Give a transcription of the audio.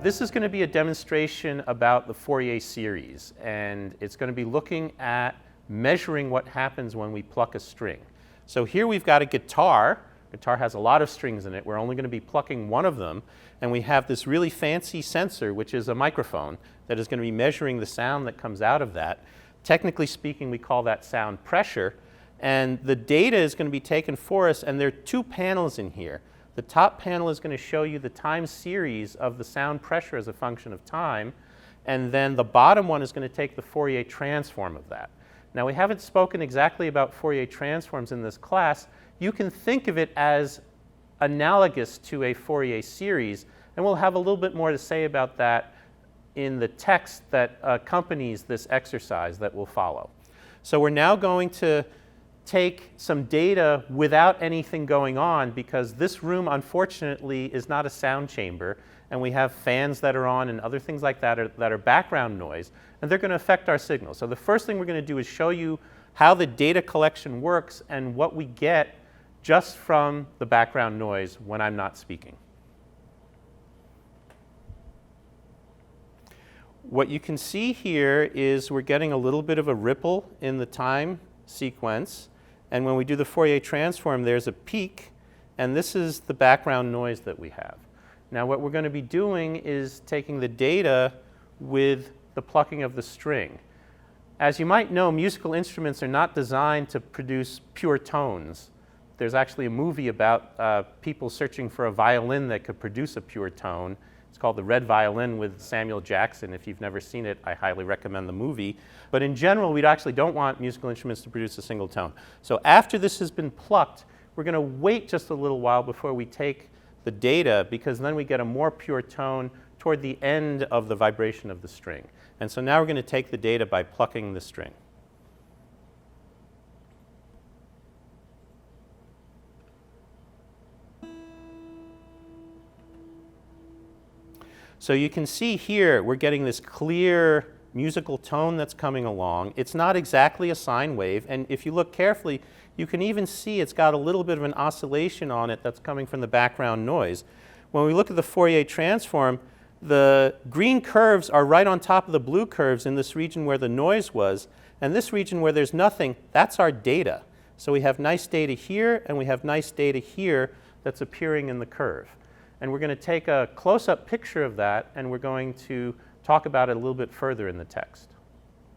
This is going to be a demonstration about the Fourier series, and it's going to be looking at measuring what happens when we pluck a string. So here we've got a guitar. Guitar has a lot of strings in it. We're only going to be plucking one of them, and we have this really fancy sensor, which is a microphone, that is going to be measuring the sound that comes out of that. Technically speaking, we call that sound pressure, and the data is going to be taken for us, and there are two panels in here. The top panel is going to show you the time series of the sound pressure as a function of time, and then the bottom one is going to take the Fourier transform of that. Now, we haven't spoken exactly about Fourier transforms in this class. You can think of it as analogous to a Fourier series, and we'll have a little bit more to say about that in the text that accompanies this exercise that we'll follow. So we're now going to take some data without anything going on, because this room, unfortunately, is not a sound chamber, and we have fans that are on and other things like that are background noise, and they're going to affect our signal. So the first thing we're going to do is show you how the data collection works and what we get just from the background noise when I'm not speaking. What you can see here is we're getting a little bit of a ripple in the time sequence. And when we do the Fourier transform, there's a peak, and this is the background noise that we have. Now, what we're going to be doing is taking the data with the plucking of the string. As you might know, musical instruments are not designed to produce pure tones. There's actually a movie about people searching for a violin that could produce a pure tone. It's called The Red Violin with Samuel Jackson. If you've never seen it, I highly recommend the movie. But in general, we actually don't want musical instruments to produce a single tone. So after this has been plucked, we're going to wait just a little while before we take the data, because then we get a more pure tone toward the end of the vibration of the string. And so now we're going to take the data by plucking the string. So you can see here we're getting this clear musical tone that's coming along. It's not exactly a sine wave, and if you look carefully, you can even see it's got a little bit of an oscillation on it that's coming from the background noise. When we look at the Fourier transform, the green curves are right on top of the blue curves in this region where the noise was, and this region where there's nothing, that's our data. So we have nice data here, and we have nice data here that's appearing in the curve. And we're going to take a close-up picture of that, and we're going to talk about it a little bit further in the text.